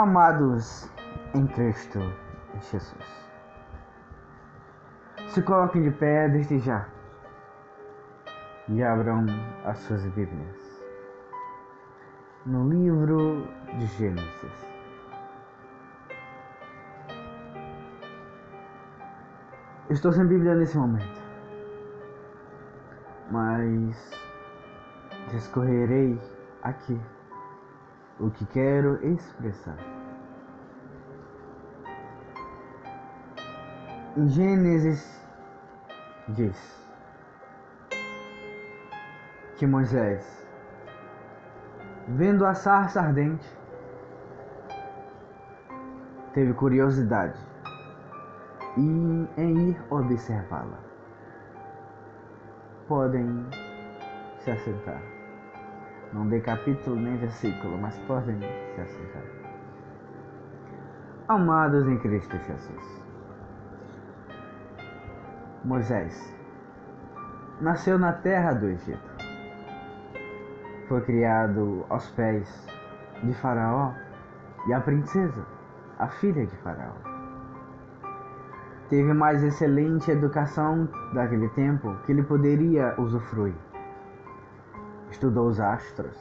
Amados em Cristo Jesus, se coloquem de pé desde já e abram as suas Bíblias no livro de Gênesis. Estou sem Bíblia nesse momento, mas discorrerei aqui o que quero expressar. Em Gênesis diz que Moisés, vendo a sarça ardente, teve curiosidade em ir observá-la. Podem se assentar. Não dê capítulo nem versículo, mas podem se assentar. Amados em Cristo Jesus, Moisés nasceu na terra do Egito. Foi criado aos pés de Faraó e a princesa, a filha de Faraó. Teve mais excelente educação daquele tempo que ele poderia usufruir. Estudou os astros,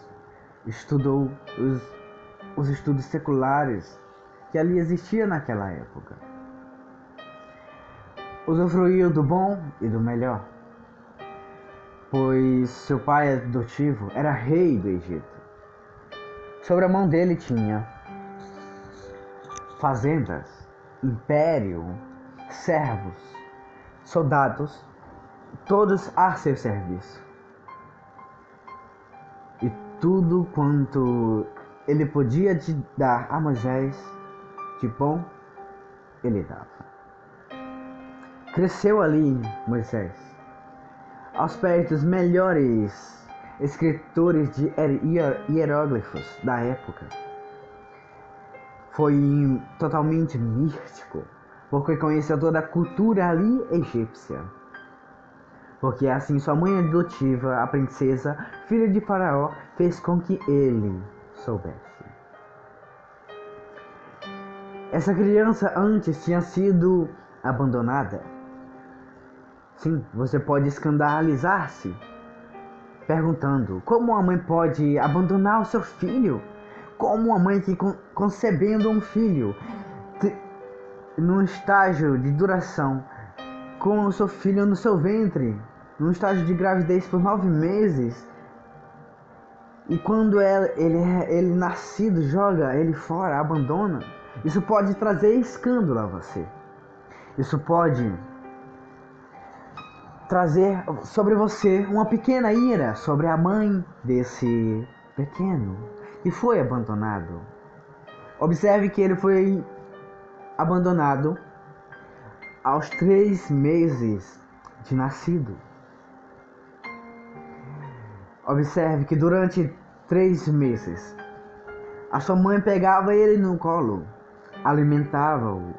estudou os estudos seculares que ali existiam naquela época. Usufruiu do bom e do melhor, pois seu pai adotivo era rei do Egito. Sobre a mão dele tinha fazendas, império, servos, soldados, todos a seu serviço. E tudo quanto ele podia dar a Moisés de bom, ele dava. Cresceu ali Moisés aos pés dos melhores escritores de hieróglifos da época. Foi totalmente místico, porque conheceu toda a cultura ali egípcia. Porque assim sua mãe adotiva, a princesa, filha de Faraó, fez com que ele soubesse. Essa criança antes tinha sido abandonada. Sim, você pode escandalizar-se, perguntando como a mãe pode abandonar o seu filho? Como a mãe que concebendo um filho, num estágio de duração, com o seu filho no seu ventre, num estágio de gravidez por 9 meses, e quando ele nascido joga ele fora, abandona, isso pode trazer escândalo a você. Isso pode trazer sobre você uma pequena ira sobre a mãe desse pequeno que foi abandonado. Observe que ele foi abandonado aos 3 meses de nascido. Observe que durante 3 meses a sua mãe pegava ele no colo, alimentava-o,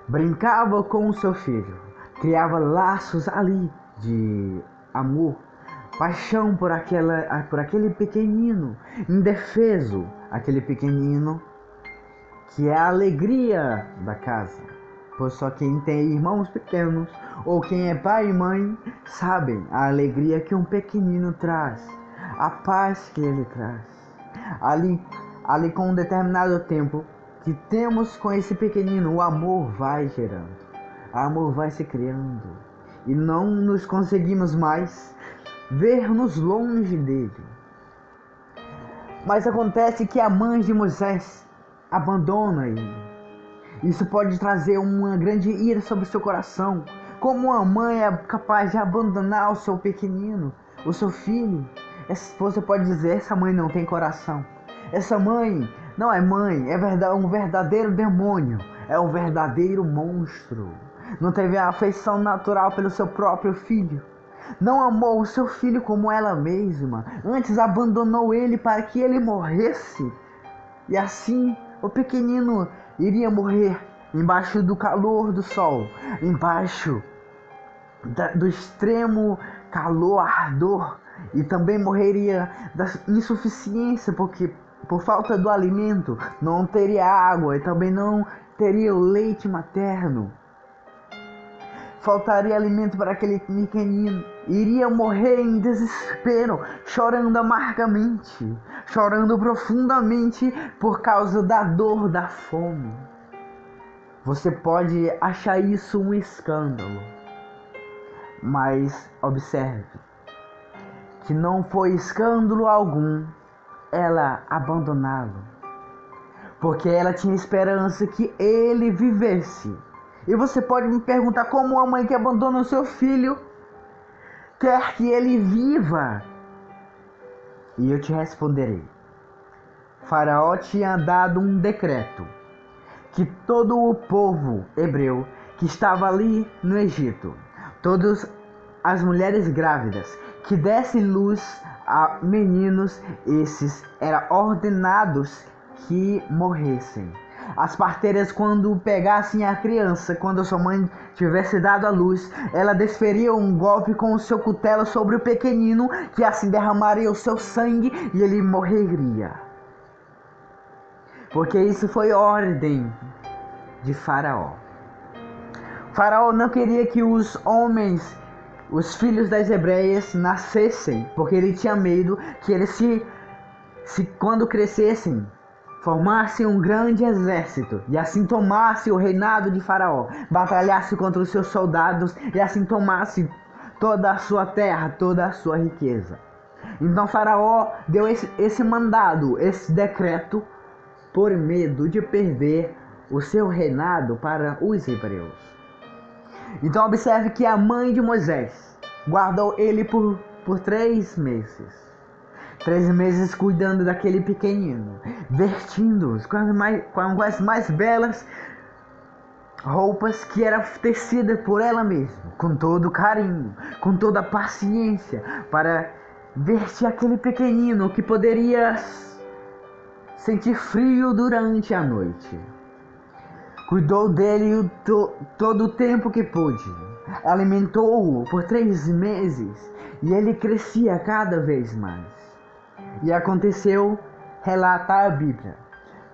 brincava com o seu filho, criava laços ali de amor, paixão por aquele pequenino indefeso, aquele pequenino que é a alegria da casa. Pois só quem tem irmãos pequenos ou quem é pai e mãe sabem a alegria que um pequenino traz, a paz que ele traz. Ali com um determinado tempo que temos com esse pequenino, o amor vai gerando, o amor vai se criando e não nos conseguimos mais ver-nos longe dele. Mas acontece que a mãe de Moisés abandona ele. Isso pode trazer uma grande ira sobre o seu coração. Como uma mãe é capaz de abandonar o seu pequenino, o seu filho? Você pode dizer, essa mãe não tem coração. Essa mãe não é mãe, é um verdadeiro demônio, é um verdadeiro monstro. Não teve a afeição natural pelo seu próprio filho. Não amou o seu filho como ela mesma. Antes abandonou ele para que ele morresse. E assim o pequenino iria morrer embaixo do calor do sol, embaixo do extremo calor, ardor, e também morreria da insuficiência, porque por falta do alimento, não teria água e também não teria o leite materno. Faltaria alimento para aquele pequenino. Iria morrer em desespero, chorando amargamente, chorando profundamente por causa da dor da fome. Você pode achar isso um escândalo, mas observe que não foi escândalo algum ela abandoná-lo, porque ela tinha esperança que ele vivesse. E você pode me perguntar como uma mãe que abandona o seu filho quer que ele viva. E eu te responderei. Faraó tinha dado um decreto que todo o povo hebreu que estava ali no Egito, todas as mulheres grávidas que dessem luz a meninos, esses eram ordenados que morressem. As parteiras, quando pegassem a criança, quando sua mãe tivesse dado a luz, ela desferia um golpe com o seu cutelo sobre o pequenino, que assim derramaria o seu sangue e ele morreria. Porque isso foi ordem de Faraó. Faraó não queria que os homens, os filhos das hebreias, nascessem, porque ele tinha medo que eles quando crescessem, formasse um grande exército e assim tomasse o reinado de Faraó, batalhasse contra os seus soldados e assim tomasse toda a sua terra, toda a sua riqueza. Então Faraó deu esse mandado, esse decreto, por medo de perder o seu reinado para os hebreus. Então observe que a mãe de Moisés guardou ele por 3 meses. 3 meses cuidando daquele pequenino, vestindo-os com as mais belas roupas que eram tecidas por ela mesma, com todo carinho, com toda paciência, para vestir aquele pequenino que poderia sentir frio durante a noite. Cuidou dele todo o tempo que pôde, alimentou-o por 3 meses e ele crescia cada vez mais. E aconteceu, relata a Bíblia,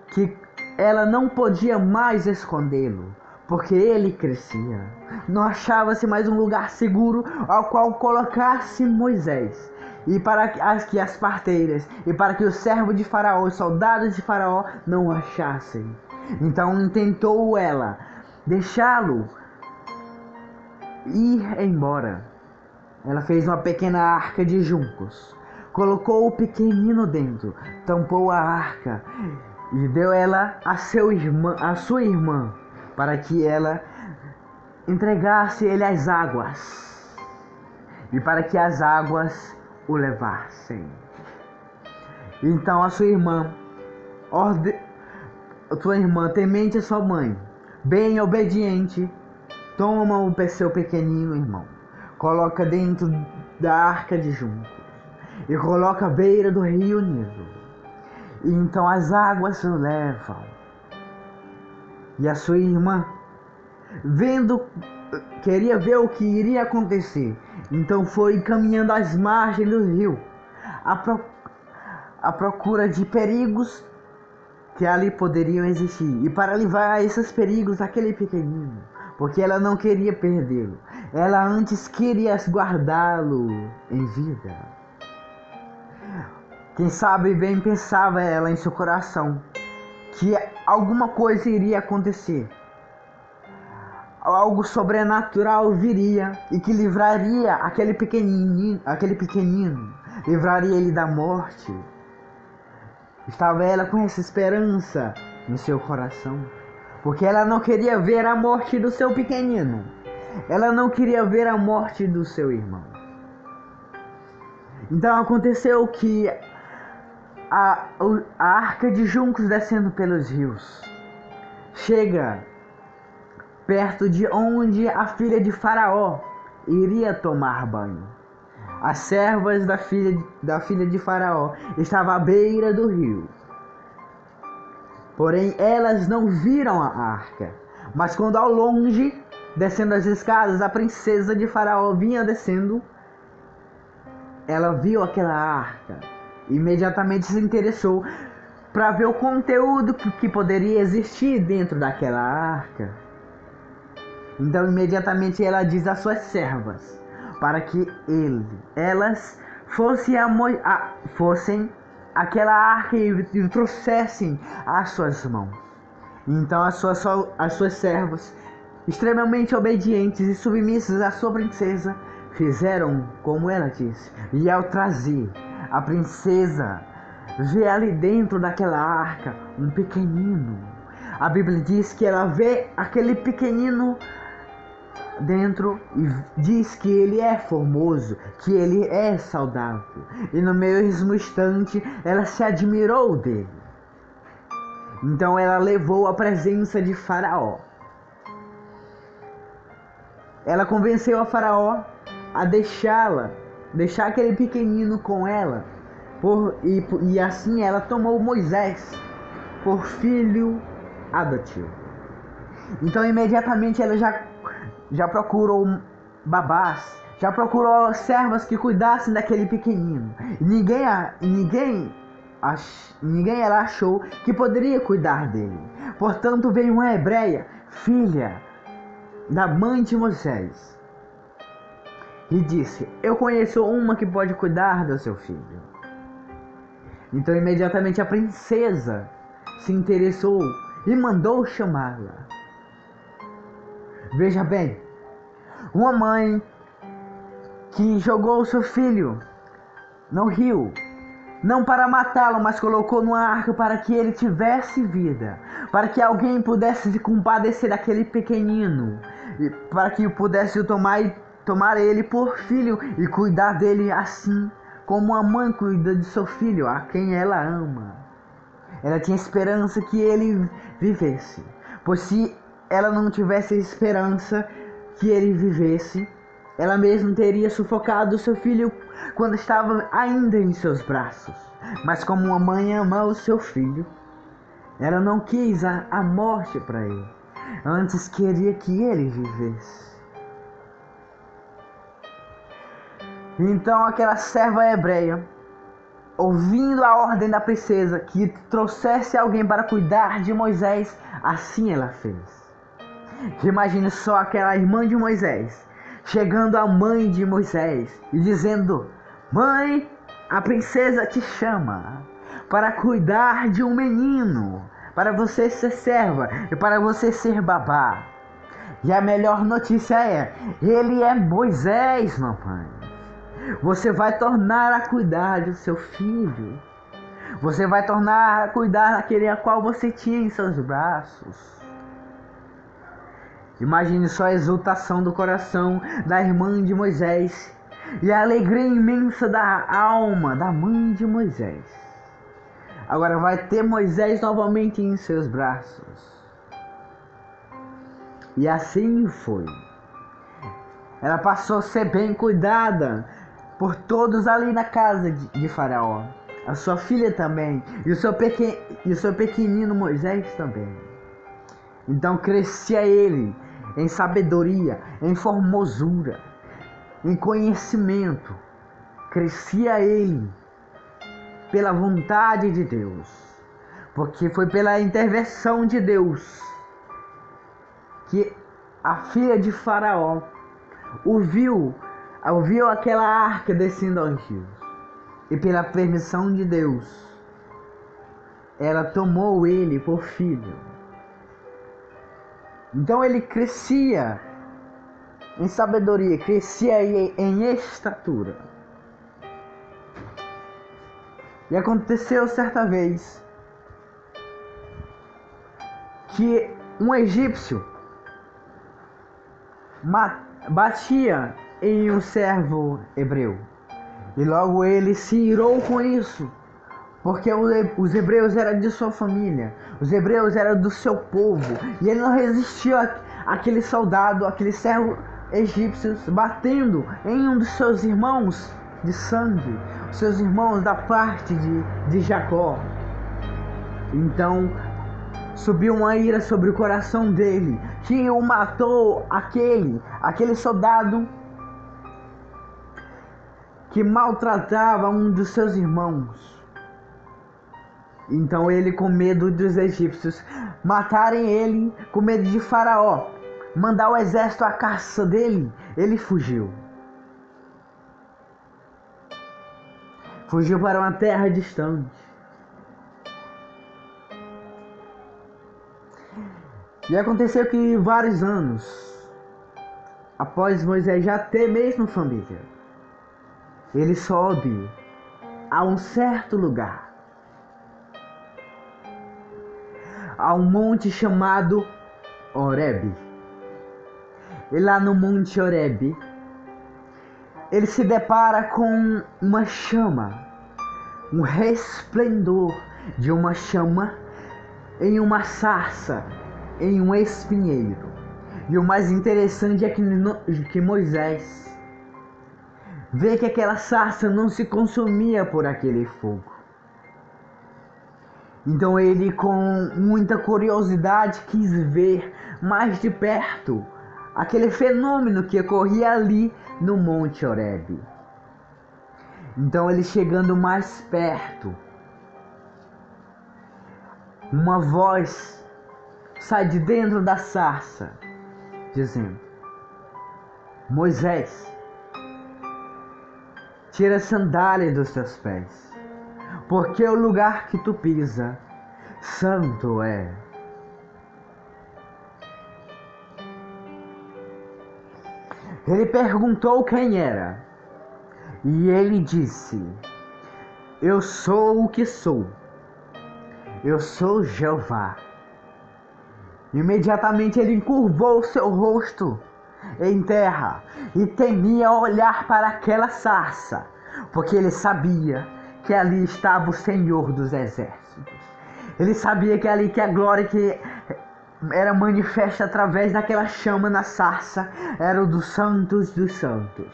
que ela não podia mais escondê-lo, porque ele crescia. Não achava-se mais um lugar seguro ao qual colocasse Moisés. E para que as parteiras, e para que os servos de Faraó, os soldados de Faraó, não o achassem. Então intentou ela deixá-lo ir embora. Ela fez uma pequena arca de juncos, colocou o pequenino dentro, tampou a arca e deu ela a sua irmã, para que ela entregasse ele às águas e para que as águas o levassem. Então a sua irmã, temente a sua mãe, bem obediente, toma o seu pequenino irmão, coloca dentro da arca de juncos e coloca à beira do rio Nilo. E então as águas o levam. E a sua irmã, queria ver o que iria acontecer. Então foi caminhando às margens do rio, à procura de perigos que ali poderiam existir. E para livrar esses perigos aquele pequenino, porque ela não queria perdê-lo. Ela antes queria guardá-lo em vida. Quem sabe bem pensava ela em seu coração que alguma coisa iria acontecer. Algo sobrenatural viria e que livraria aquele pequenino, livraria ele da morte. Estava ela com essa esperança no seu coração, porque ela não queria ver a morte do seu pequenino. Ela não queria ver a morte do seu irmão. Então aconteceu que a arca de juncos descendo pelos rios chega perto de onde a filha de Faraó iria tomar banho. As servas da filha de Faraó estavam à beira do rio. Porém, elas não viram a arca. Mas quando ao longe, descendo as escadas, a princesa de Faraó vinha descendo, ela viu aquela arca. Imediatamente se interessou para ver o conteúdo que poderia existir dentro daquela arca. Então imediatamente ela diz às suas servas para que elas fossem aquela arca e trouxessem às suas mãos. Então as suas servas, extremamente obedientes e submissas à sua princesa, fizeram como ela disse. E ao trazer, a princesa vê ali dentro daquela arca um pequenino. A Bíblia diz que ela vê aquele pequenino dentro e diz que ele é formoso, que ele é saudável. E no mesmo instante ela se admirou dele. Então ela levou à presença de Faraó. Ela convenceu a Faraó a deixar aquele pequenino com ela. E assim ela tomou Moisés por filho adotivo. Então imediatamente ela já procurou babás, já procurou servas que cuidassem daquele pequenino. Ninguém ela achou que poderia cuidar dele. Portanto veio uma hebreia, filha da mãe de Moisés, e disse: eu conheço uma que pode cuidar do seu filho. Então imediatamente a princesa se interessou e mandou chamá-la. Veja bem, uma mãe que jogou seu filho no rio, não para matá-lo, mas colocou numa arca para que ele tivesse vida, para que alguém pudesse se compadecer daquele pequenino, para que pudesse tomar ele por filho e cuidar dele assim como a mãe cuida de seu filho, a quem ela ama. Ela tinha esperança que ele vivesse, pois se ela não tivesse esperança que ele vivesse, ela mesma teria sufocado seu filho quando estava ainda em seus braços. Mas como uma mãe ama o seu filho, ela não quis a morte para ele, antes queria que ele vivesse. Então aquela serva hebreia, ouvindo a ordem da princesa que trouxesse alguém para cuidar de Moisés, assim ela fez. Imagine só aquela irmã de Moisés chegando à mãe de Moisés e dizendo: mãe, a princesa te chama para cuidar de um menino, para você ser serva e para você ser babá. E a melhor notícia é: ele é Moisés, mamãe. Você vai tornar a cuidar do seu filho. Você vai tornar a cuidar daquele a qual você tinha em seus braços. Imagine só a exultação do coração da irmã de Moisés e a alegria imensa da alma da mãe de Moisés. Agora vai ter Moisés novamente em seus braços. E assim foi. Ela passou a ser bem cuidada por todos ali na casa de Faraó. A sua filha também. E o seu pequenino Moisés também. Então crescia ele em sabedoria, em formosura, em conhecimento. Crescia ele pela vontade de Deus. Porque foi pela intervenção de Deus que a filha de Faraó ouviu aquela arca descendo aos rios. E pela permissão de Deus, ela tomou ele por filho. Então ele crescia em sabedoria, crescia em estatura. E aconteceu certa vez que um egípcio batia em um servo hebreu. E logo ele se irou com isso, porque os hebreus eram de sua família, os hebreus eram do seu povo, e ele não resistiu àquele soldado, aquele servo egípcio batendo em um dos seus irmãos de sangue, seus irmãos da parte de Jacó. Então subiu uma ira sobre o coração dele, que o matou aquele soldado que maltratava um dos seus irmãos. Então ele, com medo dos egípcios matarem ele, com medo de Faraó mandar o exército à caça dele, ele fugiu. Fugiu para uma terra distante. E aconteceu que vários anos após Moisés já ter mesmo família, ele sobe a um certo lugar, a um monte chamado Horebe. E lá no Monte Horebe, ele se depara com uma chama, um resplendor de uma chama em uma sarça, em um espinheiro. E o mais interessante é que Moisés vê que aquela sarça não se consumia por aquele fogo. Então ele, com muita curiosidade, quis ver mais de perto aquele fenômeno que ocorria ali no Monte Horebe. Então ele, chegando mais perto, uma voz sai de dentro da sarça, dizendo: Moisés, tira a sandália dos teus pés, porque o lugar que tu pisa, santo é. Ele perguntou quem era, e ele disse: eu sou o que sou, eu sou Jeová. Imediatamente ele encurvou seu rosto em terra e temia olhar para aquela sarça, porque ele sabia que ali estava o Senhor dos Exércitos. Ele sabia que ali, que a glória que era manifesta através daquela chama na sarça era o dos santos dos santos.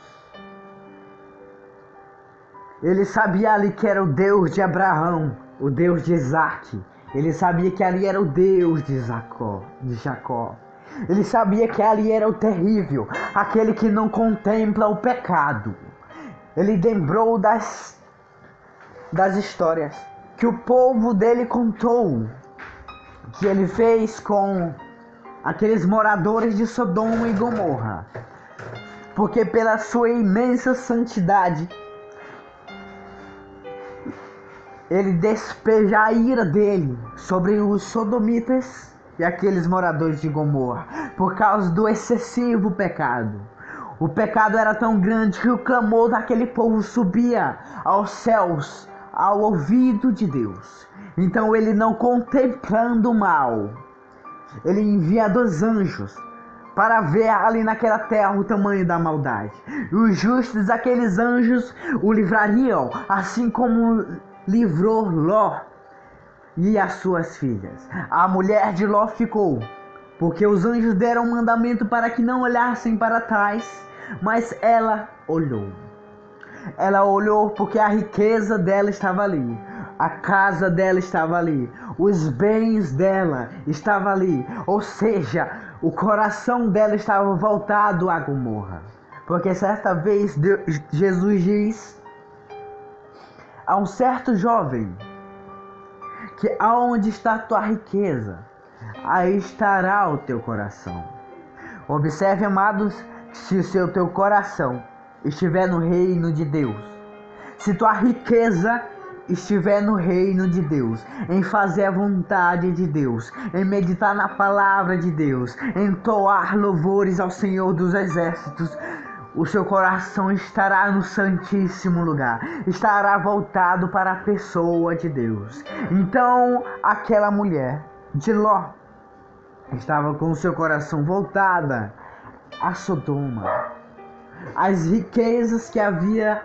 Ele sabia ali que era o Deus de Abraão, o Deus de Isaac. Ele sabia que ali era o Deus de Jacó. Ele sabia que ali era o terrível, aquele que não contempla o pecado. Ele lembrou das histórias que o povo dele contou, que ele fez com aqueles moradores de Sodoma e Gomorra, porque pela sua imensa santidade ele despeja a ira dele sobre os sodomitas e aqueles moradores de Gomorra, por causa do excessivo pecado. O pecado era tão grande que o clamor daquele povo subia aos céus, ao ouvido de Deus. Então ele, não contemplando o mal, ele envia 2 anjos para ver ali naquela terra o tamanho da maldade. E os justos, aqueles anjos, o livrariam, assim como livrou Ló e as suas filhas. A mulher de Ló ficou, porque os anjos deram um mandamento para que não olhassem para trás, mas ela olhou. Ela olhou porque a riqueza dela estava ali, a casa dela estava ali, os bens dela estavam ali, ou seja, o coração dela estava voltado a Gomorra. Porque certa vez Jesus diz a um certo jovem que aonde está a tua riqueza, aí estará o teu coração. Observe, amados, se o teu coração estiver no reino de Deus, se tua riqueza estiver no reino de Deus, em fazer a vontade de Deus, em meditar na palavra de Deus, em entoar louvores ao Senhor dos Exércitos, o seu coração estará no santíssimo lugar, estará voltado para a pessoa de Deus. Então aquela mulher de Ló estava com o seu coração voltado a Sodoma, as riquezas que havia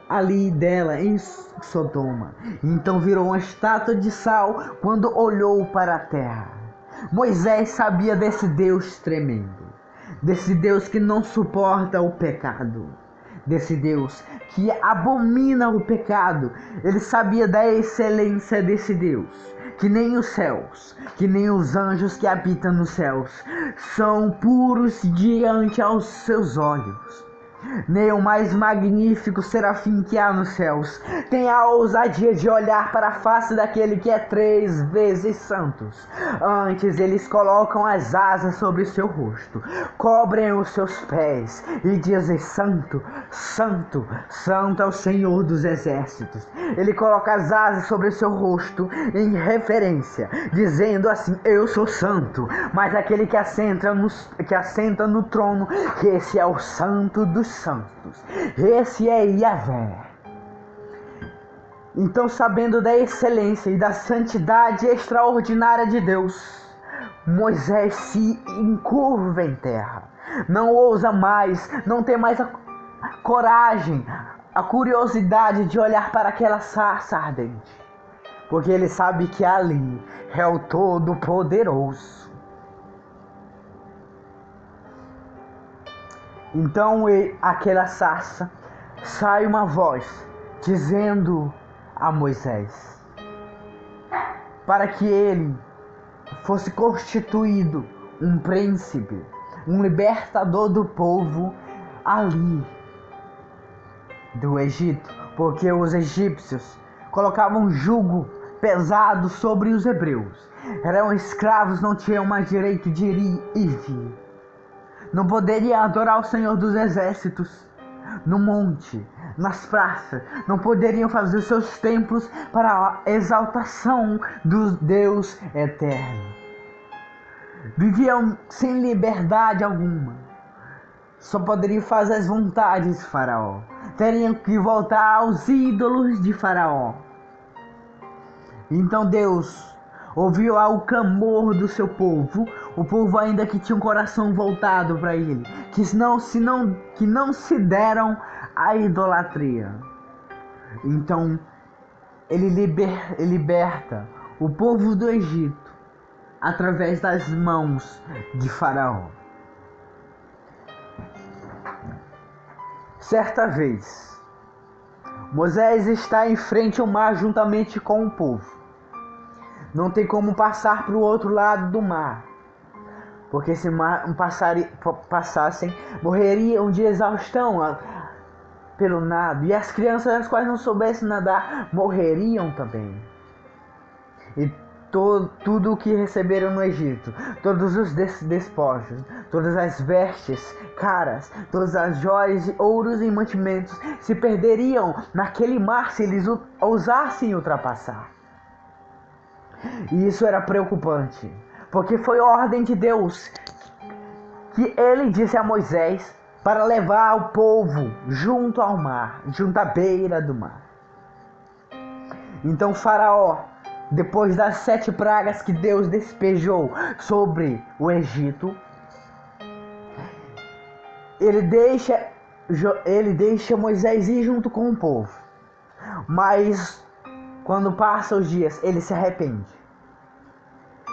ali dela em Sodoma. Então virou uma estátua de sal quando olhou para a terra. Moisés sabia desse Deus tremendo, desse Deus que não suporta o pecado, desse Deus que abomina o pecado. Ele sabia da excelência desse Deus, que nem os céus, que nem os anjos que habitam nos céus são puros diante aos seus olhos. nem o mais magnífico serafim que há nos céus tem a ousadia de olhar para a face daquele que é 3 vezes santo. Antes eles colocam as asas sobre o seu rosto, cobrem os seus pés e dizem: Santo, Santo, Santo é o Senhor dos exércitos. Ele coloca as asas sobre o seu rosto em referência, dizendo assim: Eu sou santo. Mas aquele que assenta no trono, esse é o Santo dos Santos, esse é Yahvé. Então, sabendo da excelência e da santidade extraordinária de Deus, Moisés se encurva em terra. Não ousa mais, não tem mais a coragem, a curiosidade de olhar para aquela sarça ardente, porque ele sabe que ali é o Todo-Poderoso. Então, aquela sarça, sai uma voz dizendo a Moisés para que ele fosse constituído um príncipe, um libertador do povo ali do Egito, porque os egípcios colocavam jugo pesado sobre os hebreus. Eram escravos, não tinham mais direito de ir e vir. Não poderiam adorar o Senhor dos exércitos no monte, nas praças. Não poderiam fazer os seus templos para a exaltação do Deus eterno. Viviam sem liberdade alguma. Só poderiam fazer as vontades de Faraó. Teriam que voltar aos ídolos de Faraó. Então Deus ouviu o clamor do seu povo, o povo ainda que tinha um coração voltado para ele, que não se deram à idolatria. Então ele liberta o povo do Egito através das mãos de Faraó. Certa vez, Moisés está em frente ao mar juntamente com o povo. Não tem como passar para o outro lado do mar, porque se passassem, morreriam de exaustão pelo nado, e as crianças, as quais não soubessem nadar, morreriam também. E tudo o que receberam no Egito, todos os despojos, todas as vestes caras, todas as joias, ouros e mantimentos se perderiam naquele mar se eles ousassem ultrapassar. E isso era preocupante, porque foi ordem de Deus que ele disse a Moisés para levar o povo junto ao mar, junto à beira do mar. Então Faraó, depois das 7 pragas que Deus despejou sobre o Egito, ele deixa Moisés ir junto com o povo. Mas quando passam os dias, ele se arrepende.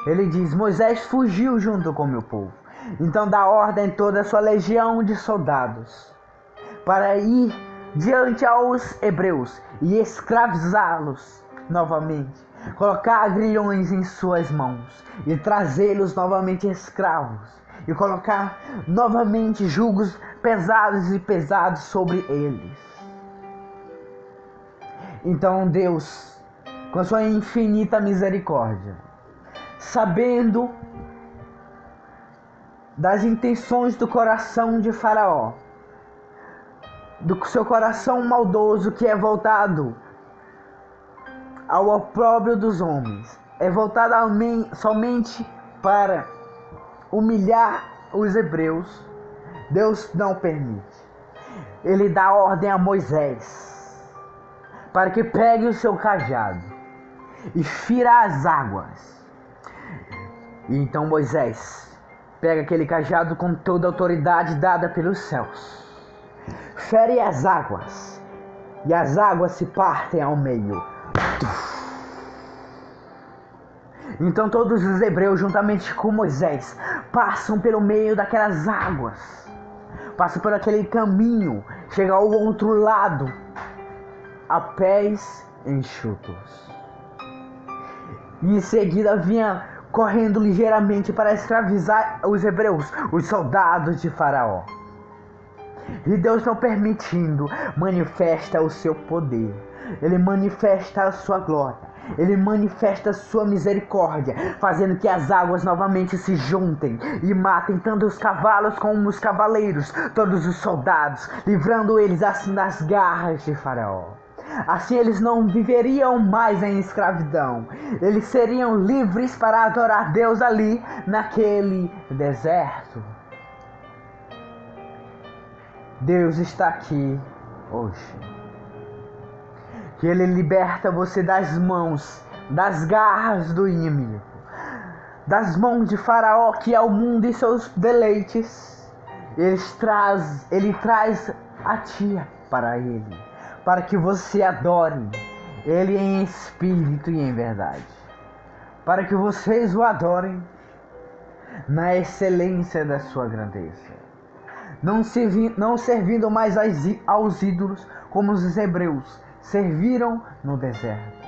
Ele diz: Moisés fugiu junto com o meu povo. Então dá ordem a toda a sua legião de soldados para ir diante aos hebreus e escravizá-los novamente, colocar grilhões em suas mãos e trazê-los novamente escravos, e colocar novamente julgos pesados sobre eles. Então Deus, com sua infinita misericórdia, sabendo das intenções do coração de Faraó, do seu coração maldoso que é voltado ao opróbrio dos homens, é voltado somente para humilhar os hebreus, Deus não permite. Ele dá ordem a Moisés para que pegue o seu cajado e fira as águas. E então Moisés pega aquele cajado com toda a autoridade dada pelos céus, fere as águas, e as águas se partem ao meio. Então todos os hebreus, juntamente com Moisés, passam pelo meio daquelas águas, passam por aquele caminho, chegam ao outro lado a pés enxutos. E em seguida vinha correndo ligeiramente para escravizar os hebreus, os soldados de Faraó. E Deus, não permitindo, manifesta o seu poder. Ele manifesta a sua glória. Ele manifesta a sua misericórdia, fazendo que as águas novamente se juntem e matem tanto os cavalos como os cavaleiros, todos os soldados, livrando eles assim das garras de Faraó. Assim eles não viveriam mais em escravidão. Eles seriam livres para adorar Deus ali, naquele deserto. Deus está aqui hoje. Que Ele liberta você das mãos, das garras do inimigo, das mãos de Faraó, que é o mundo e seus deleites. Ele traz a ti para Ele, para que você adore Ele em espírito e em verdade, para que vocês o adorem na excelência da sua grandeza, não servindo mais aos ídolos como os hebreus serviram no deserto,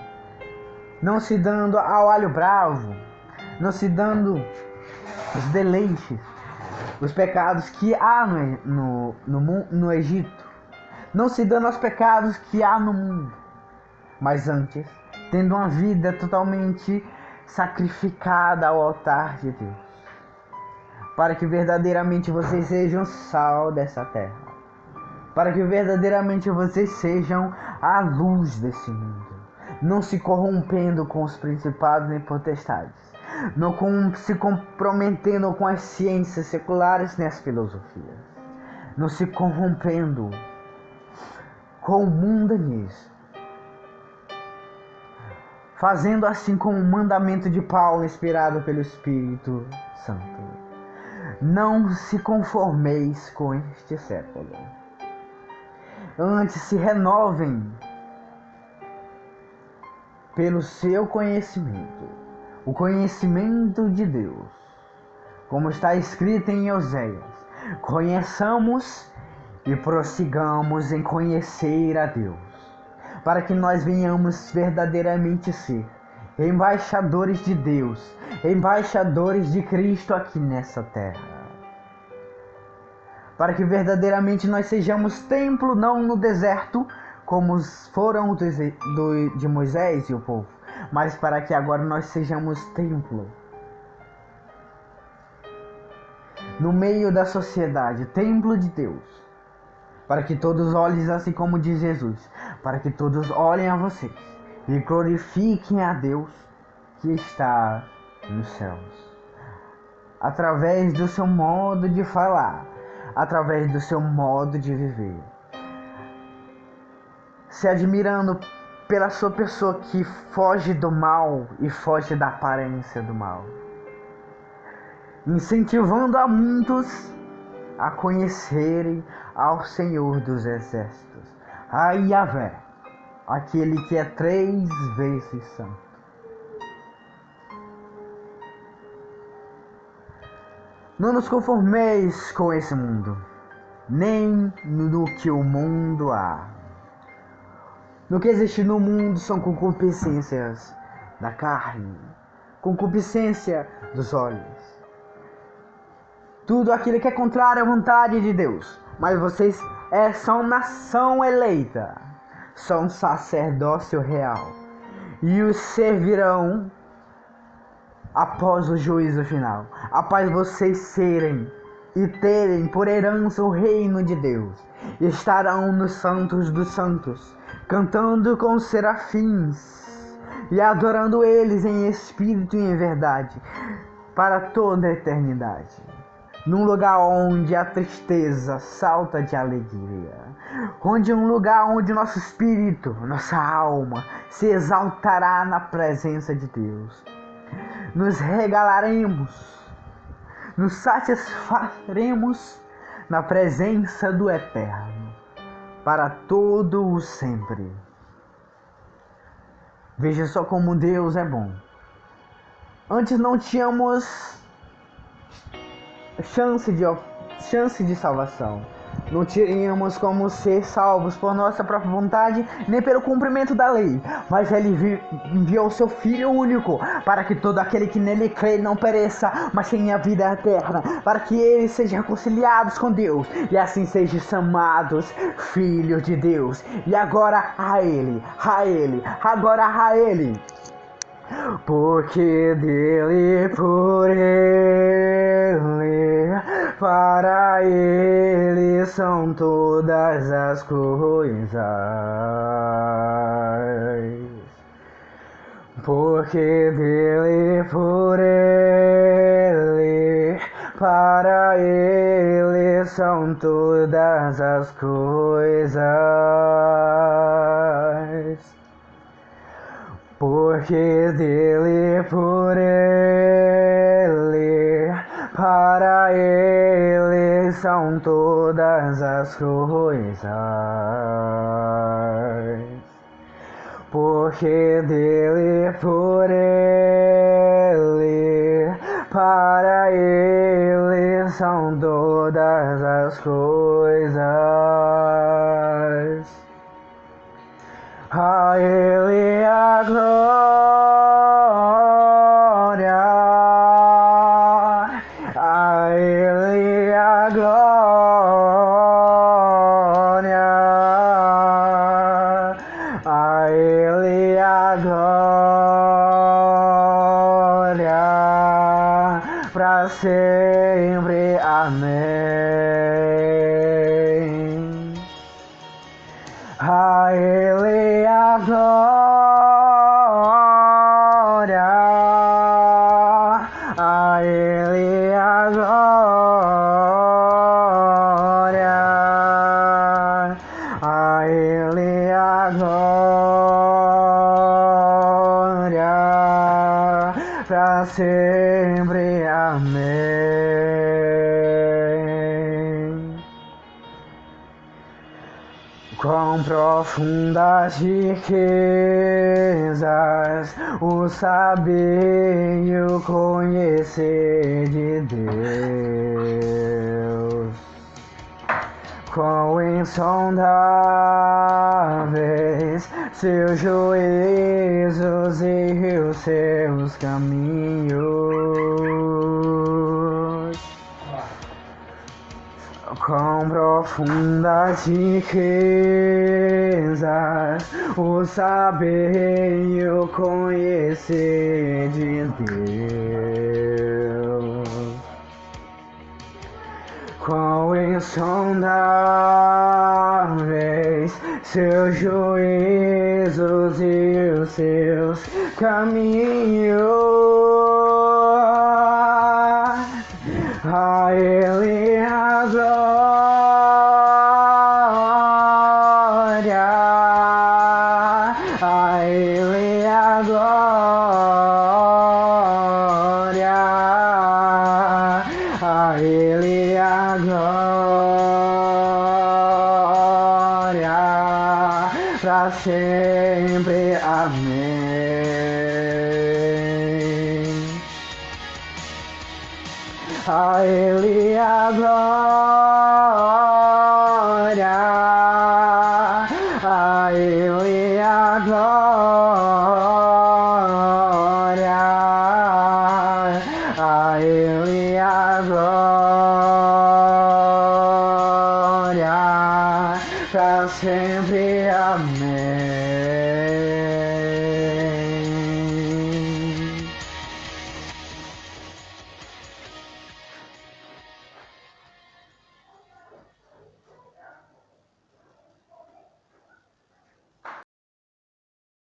não se dando ao alho bravo, não se dando os deleites, os pecados que há no Egito, não se dando aos pecados que há no mundo, mas antes tendo uma vida totalmente sacrificada ao altar de Deus, para que verdadeiramente vocês sejam sal dessa terra, para que verdadeiramente vocês sejam a luz desse mundo, não se corrompendo com os principados nem potestades, não se comprometendo com as ciências seculares nem as filosofias, não se corrompendo com o mundanismo, fazendo assim como o mandamento de Paulo inspirado pelo Espírito Santo: não se conformeis com este século, antes se renovem pelo seu conhecimento, o conhecimento de Deus, como está escrito em Oséias: conheçamos e prossigamos em conhecer a Deus, para que nós venhamos verdadeiramente ser embaixadores de Deus, embaixadores de Cristo aqui nessa terra, para que verdadeiramente nós sejamos templo, não no deserto, como foram de Moisés e o povo, mas para que agora nós sejamos templo no meio da sociedade, templo de Deus, para que todos olhem, assim como diz Jesus, para que todos olhem a vocês e glorifiquem a Deus que está nos céus, através do seu modo de falar, através do seu modo de viver, se admirando pela sua pessoa que foge do mal e foge da aparência do mal, incentivando a muitos a conhecerem ao Senhor dos Exércitos, a Yahvé, aquele que é 3 vezes santo. Não nos conformeis com esse mundo, nem no que o mundo há. No que existe no mundo são concupiscências da carne, concupiscência dos olhos, tudo aquilo que é contrário à vontade de Deus. Mas vocês são nação eleita, são sacerdócio real, e os servirão após o juízo final, após vocês serem e terem por herança o reino de Deus. Estarão nos santos dos santos, cantando com os serafins e adorando eles em espírito e em verdade, para toda a eternidade, num lugar onde a tristeza salta de alegria, um lugar onde nosso espírito, nossa alma se exaltará na presença de Deus. Nos regalaremos, nos satisfaremos na presença do Eterno, para todo o sempre. Veja só como Deus é bom. Antes não tínhamos chance de salvação. Não teríamos como ser salvos por nossa própria vontade, nem pelo cumprimento da lei. Mas Ele enviou seu Filho único, para que todo aquele que nele crê não pereça, mas tenha vida eterna, para que eles sejam reconciliados com Deus, e assim sejam chamados filhos de Deus. E agora a Ele, agora a Ele. Porque dele, por ele, para ele são todas as coisas. Porque dele, por ele, para ele são todas as coisas. Porque dele, por ele, para ele são todas as coisas. Porque dele, por ele, para ele são todas as coisas. A Ele a glória, a Ele a glória, a Ele a glória, para sempre. Amém. A Ele a glória, a Ele a glória, a Ele a glória, para sempre. Amém. Quão profundas riquezas o saber e o conhecer de Deus, quão insondáveis seus juízos e os seus caminhos. Quão profundas riquezas o saber e o conhecer de Deus, quão insondáveis seus juízos e os seus caminhos. A Ele a glória, a Ele a glória, a Ele a glória, para sempre. Amém. A Ele a glória,